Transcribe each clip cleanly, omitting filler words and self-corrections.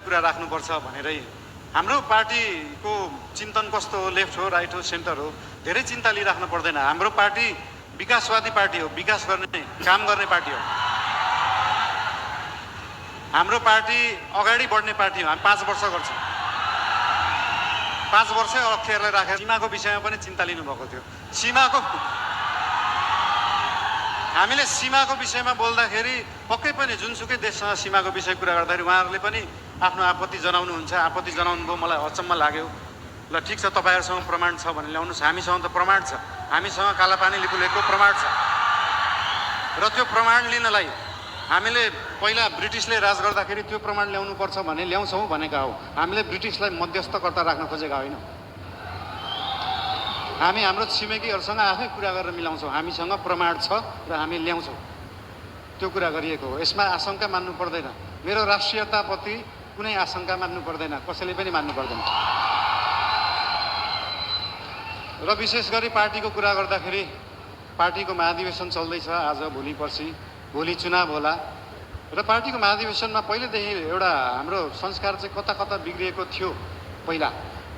कुरा राख्नुपर्छ भनेरै हाम्रो पार्टीको चिन्तन कस्तो हो, लेफ्ट हो, राइट हो, सेन्टर हो, धेरै चिन्ता लिइराख्नु पर्दैन। हाम्रो पार्टी विकासवादी पार्टी हो, विकास गर्ने काम गर्ने पार्टी हो। हाम्रो पार्टी अगाडि बढ्ने पार्टी हो। हामी 5 वर्ष गर्छौँ। 5 वर्षै अख्तियारलाई राखेर सीमाको विषयमा पनि चिन्ता लिनुभएको थियो। हामीले सीमाको विषयमा बोल्दाखेरि पक्कै पनि जुनसुकै देशसँग सीमाको विषय कुरा गर्दाखेरि उहाँहरूले पनि आफ्नो आपत्ति जनाउनुहुन्छ। आपत्ति जनाउनुभयो, मलाई अचम्म लाग्यो। ल ठिक छ, तपाईँहरूसँग प्रमाण छ भने ल्याउनुहोस्। हामीसँग त प्रमाण छ। हामीसँग कालापानी लिपुलेखको प्रमाण छ र त्यो प्रमाण लिनलाई हामीले पहिला ब्रिटिसले राज गर्दाखेरि त्यो प्रमाण ल्याउनुपर्छ भने ल्याउँछौँ भनेका हो। हामीले ब्रिटिसलाई मध्यस्थकर्ता राख्न खोजेका होइनौँ। हामी हाम्रो छिमेकीहरूसँग आफै कुरा गरेर मिलाउँछौँ। हामीसँग प्रमाण छ र हामी ल्याउँछौँ। त्यो कुरा गरिएको हो। यसमा आशंका मान्नु पर्दैन। मेरो राष्ट्रियताप्रति कुनै आशंका मान्नु पर्दैन, कसैले पनि मान्नु पर्दैन। र विशेष गरी पार्टीको कुरा गर्दाखेरि पार्टीको महाधिवेशन चल्दैछ आज, भोलि पर्सि। भोलि चुनाव होला र पार्टीको महाधिवेशनमा पहिलेदेखि एउटा हाम्रो संस्कार चाहिँ कता कता बिग्रिएको थियो। पहिला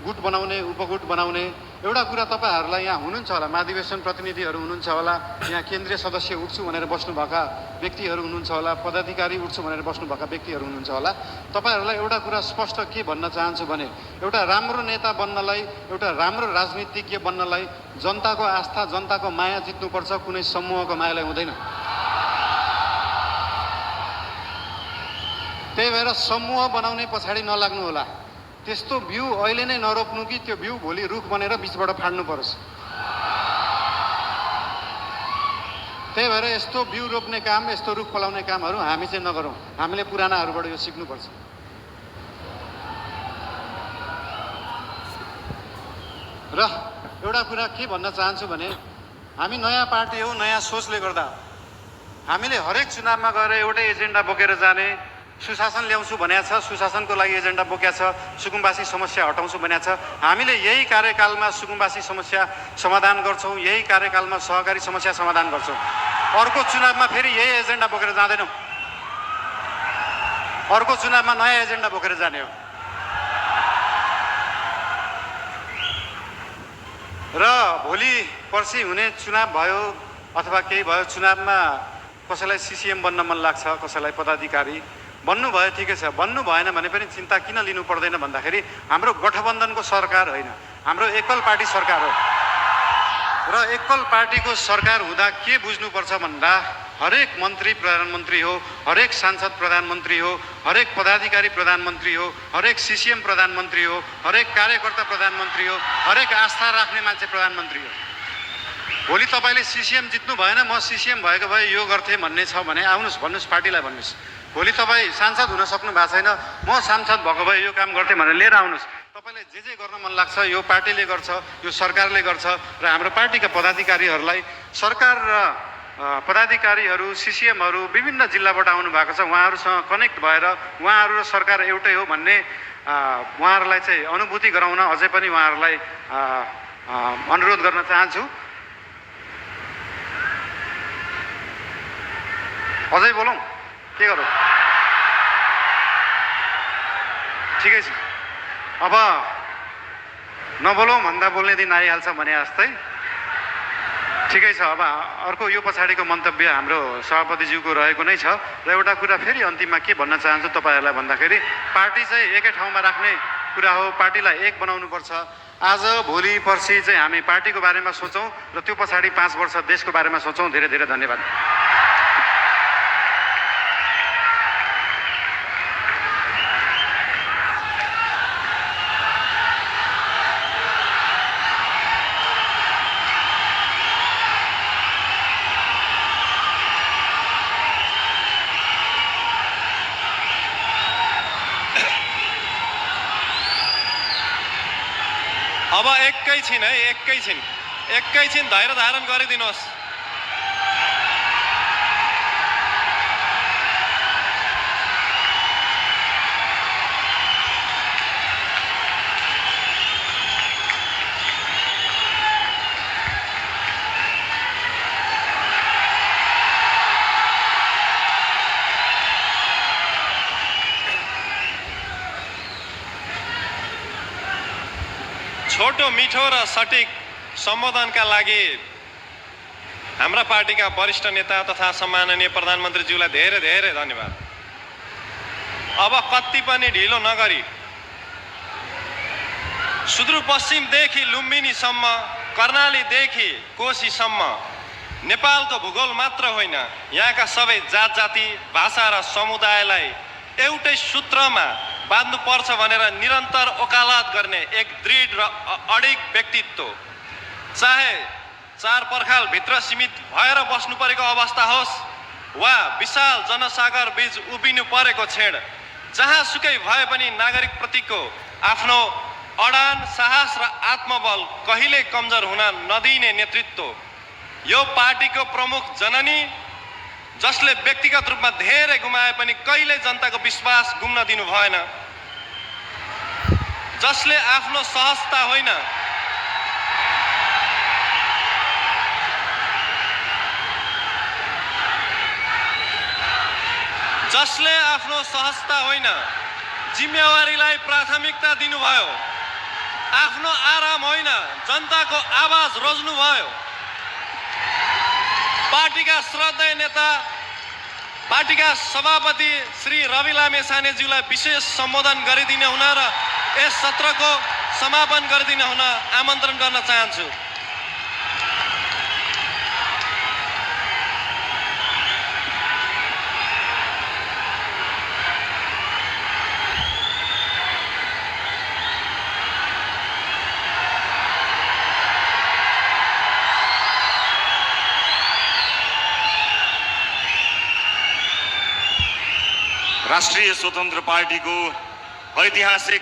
गुट बनाउने, उपगुट बनाउने एउटा कुरा तपाईँहरूलाई यहाँ हुनुहुन्छ होला, महाधिवेशन प्रतिनिधिहरू हुनुहुन्छ होला, यहाँ केन्द्रीय सदस्य उठ्छु भनेर बस्नुभएका व्यक्तिहरू हुनुहुन्छ होला, पदाधिकारी उठ्छु भनेर बस्नुभएका व्यक्तिहरू हुनुहुन्छ होला। तपाईँहरूलाई एउटा कुरा स्पष्ट के भन्न चाहन्छु भने एउटा राम्रो नेता बन्नलाई, एउटा राम्रो राजनीतिज्ञ बन्नलाई जनताको आस्था, जनताको माया जित्नुपर्छ, कुनै समूहको मायालाई हुँदैन। त्यही भएर समूह बनाउने पछाडि नलाग्नु होला। त्यस्तो बिउ अहिले नै नरोप्नु कि त्यो बिउ भोलि रुख बनेर बिचबाट फाड्नु परोस्। त्यही भएर यस्तो बिउ रोप्ने काम, यस्तो रुख फलाउने कामहरू हामी चाहिँ नगरौँ। हामीले पुरानाहरूबाट यो सिक्नुपर्छ। र एउटा कुरा के भन्न चाहन्छु भने हामी नयाँ पार्टी हो, नयाँ सोचले गर्दा हामीले हरेक चुनावमा गएर एउटै एजेन्डा बोकेर जाने, सुशासन ल्याउँछु भनेको छ, सुशासनको लागि एजेन्डा बोकेको छ, सुकुम्बासी समस्या हटाउँछु भनेको छ। हामीले यही कार्यकालमा सुकुम्बासी समस्या समाधान गर्छौँ, यही कार्यकालमा सहकारी समस्या समाधान गर्छौँ। अर्को चुनावमा फेरि यही एजेन्डा बोकेर जाँदैनौँ। अर्को चुनावमा नयाँ एजेन्डा बोकेर जाने हो। र भोलि पर्सि हुने चुनाव भयो अथवा केही भयो, चुनावमा कसैलाई सिसिएम बन्न मन लाग्छ, कसैलाई पदाधिकारी बन्नु भयो, ठिकै छ। बन्नु भएन भने पनि चिन्ता किन लिनु पर्दैन भन्दाखेरि हाम्रो गठबन्धनको सरकार होइन, हाम्रो एकल पार्टी सरकार हो। र एकल पार्टीको सरकार हुँदा के बुझ्नुपर्छ भन्दा हरेक मन्त्री प्रधानमन्त्री हो, हरेक सांसद प्रधानमन्त्री हो, हरेक पदाधिकारी प्रधानमन्त्री हो, हरेक सिसिएम प्रधानमन्त्री हो, हरेक कार्यकर्ता प्रधानमन्त्री हो, हरेक आस्था राख्ने मान्छे प्रधानमन्त्री हो। भोलि तपाईँले सिसिएम जित्नु भएन, म सिसिएम भएको भए यो गर्थेँ भन्ने छ भने आउनुहोस्, भन्नुहोस्, पार्टीलाई भन्नुहोस्। भोलि तपाईँ सांसद हुन सक्नु भएको छैन, म सांसद भएको भए यो काम गर्थेँ भनेर लिएर आउनुहोस्। तपाईँलाई जे गर्न मन लाग्छ यो पार्टीले गर्छ, यो सरकारले गर्छ। र हाम्रो पार्टीका पदाधिकारीहरूलाई, सरकार र पदाधिकारीहरू, सिसिएमहरू विभिन्न जिल्लाबाट आउनु भएको छ। उहाँहरूसँग कनेक्ट भएर उहाँहरू र सरकार एउटै हो भन्ने उहाँहरूलाई चाहिँ अनुभूति गराउन अझै पनि उहाँहरूलाई अनुरोध गर्न चाहन्छु। अझै बोलौँ, के गरौँ? ठिकै छ, अब नबोलौँ भन्दा बोल्ने दिन आइहाल्छ भने जस्तै। ठिकै छ, अब अर्को यो पछाडिको मन्तव्य हाम्रो सभापतिज्यूको रहेको नै छ। र एउटा कुरा फेरि अन्तिममा के भन्न चाहन्छु तपाईँहरूलाई भन्दाखेरि पार्टी चाहिँ एकै ठाउँमा राख्ने कुरा हो, पार्टीलाई एक बनाउनुपर्छ। आज भोलि पर्सि चाहिँ हामी पार्टीको बारेमा सोचौँ र त्यो पछाडि 5 वर्ष देशको बारेमा सोचौँ। धेरै धेरै धन्यवाद। अब एकैछिन है, एकैछिन धैर्य धारण गरिदिनुहोस्। छोटो मिठो र सटिक सम्बोधनका लागि हाम्रा पार्टीका वरिष्ठ नेता तथा सम्माननीय प्रधानमन्त्रीज्यूलाई धेरै धेरै धन्यवाद। अब कति पनि ढिलो नगरी सुदूरपश्चिमदेखि लुम्बिनीसम्म, कर्णालीदेखि कोशीसम्म नेपालको भूगोल मात्र होइन, यहाँका सबै जात जाति, भाषा र समुदायलाई एउटै सूत्रमा बाँध्नुपर्छ भनेर निरन्तर वकालत गर्ने एक दृढ र अडिग व्यक्तित्व, चाहे चार पर्खाल भित्र सीमित भएर बस्नु परेको अवस्था होस् वा विशाल जनसागर बीच उभिनु परेको क्षण, जहाँसुकै भए पनि नागरिकप्रतिको आफ्नो अडान, साहस र आत्मबल कहिले कमजोर हुन नदिने नेतृत्व, यो पार्टीको प्रमुख जननी, जसले व्यक्तिगत रूपमा धेरै गुमाए पनि कहिल्यै जनताको विश्वास गुम्न दिनु भएन, जसले आफ्नो सहजता होइन जिम्मेवारीलाई प्राथमिकता दिनुभयो, आफ्नो आराम होइन जनताको आवाज रोज्नुभयो। पार्टीका श्रद्धेय नेता, पार्टीका सभापति श्री रवि लामेछानेज्यूलाई विशेष सम्बोधन गरिदिने हुन र यस सत्रको समापन गरिदिने हुन आमन्त्रण गर्न चाहन्छु। राष्ट्रिय स्वतन्त्र पार्टीको ऐतिहासिक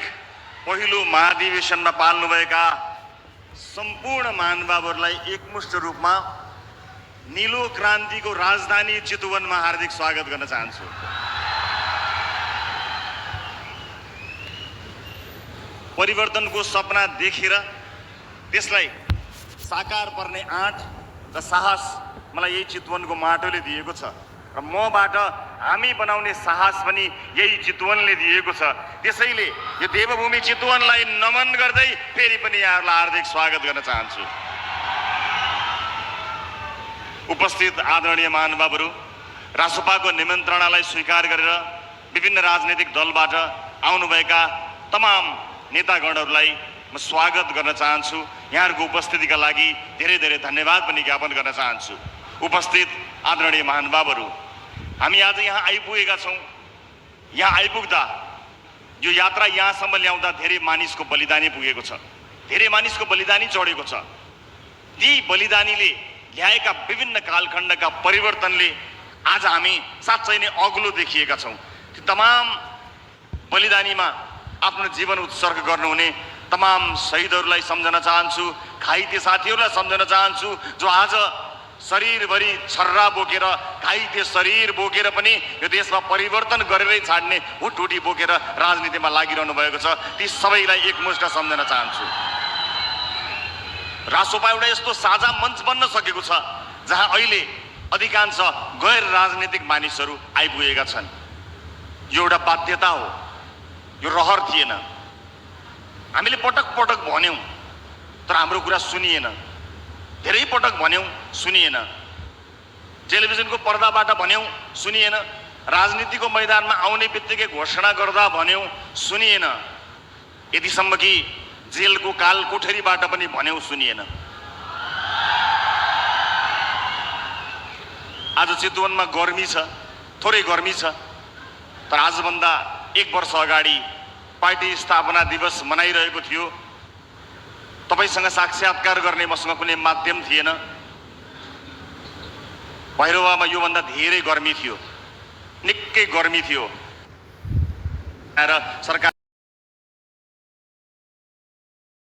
पहिलो महाधिवेशनमा पाल्नुभएका सम्पूर्ण महानुभावहरूलाई एकमुष्ट रूपमा नीलो क्रान्तिको राजधानी चितवनमा हार्दिक स्वागत गर्न चाहन्छु। परिवर्तनको सपना देखेर त्यसलाई साकार पर्ने आँट र साहस मलाई यही चितवनको माटोले दिएको छ र मबाट हामी बनाउने साहस पनि यही चितवनले दिएको छ। त्यसैले यो देवभूमि चितवनलाई नमन गर्दै फेरि पनि यहाँहरूलाई हार्दिक स्वागत गर्न चाहन्छु। उपस्थित आदरणीय महानुभावहरू, रासोपाको निमन्त्रणालाई स्वीकार गरेर विभिन्न राजनैतिक दलबाट आउनुभएका तमाम नेतागणहरूलाई म स्वागत गर्न चाहन्छु। यहाँहरूको उपस्थितिका लागि धेरै धेरै धन्यवाद पनि ज्ञापन गर्न चाहन्छु। उपस्थित आदरणीय महानुभावहरू, हामी आज यहाँ आइपुगेका छौँ। यहाँ आइपुग्दा यो यात्रा यहाँसम्म ल्याउँदा धेरै मानिसको बलिदानी पुगेको छ, धेरै मानिसको बलिदानी चढेको छ। ती बलिदानीले ल्याएका विभिन्न कालखण्डका परिवर्तनले आज हामी साँच्चै नै अग्लो देखिएका छौँ। ती तमाम बलिदानीमा आफ्नो जीवन उत्सर्ग गर्नुहुने तमाम शहीदहरूलाई सम्झन चाहन्छु, घाइते साथीहरूलाई सम्झन चाहन्छु, जो आज शरीरभरि छर्रा बोकेर, घाइते शरीर बोकेर पनि यो देशमा परिवर्तन गरेरै छाड्ने हुटहुटी बोकेर राजनीतिमा लागिरहनु भएको छ। ती सबैलाई एकमुष्ट सम्झन चाहन्छु। रासोपा एउटा यस्तो साझा मञ्च बन्न सकेको छ जहाँ अहिले अधिकांश गैर राजनीतिक मानिसहरू आइपुगेका छन्। यो एउटा बाध्यता हो, यो रहर थिएन। हामीले पटक पटक भन्यौँ तर हाम्रो कुरा सुनिएन, धेरै पटक भन्यौँ सुनिएन, टेलिभिजनको पर्दाबाट भन्यौँ सुनिएन, राजनीतिको मैदानमा आउने बित्तिकै घोषणा गर्दा भन्यौँ सुनिएन, यतिसम्म कि जेलको काल कोठरीबाट पनि भन्यौँ सुनिएन। आज चितवनमा गर्मी छ, थोरै गर्मी छ, तर आजभन्दा 1 वर्ष अगाडि पार्टी स्थापना दिवस मनाइरहेको थियो। तपाईसँग साक्षात्कार गर्ने मसँग कुनै माध्यम थिएन। भैरवामा योभन्दा धेरै गर्मी थियो, निकै गर्मी थियो र सरकार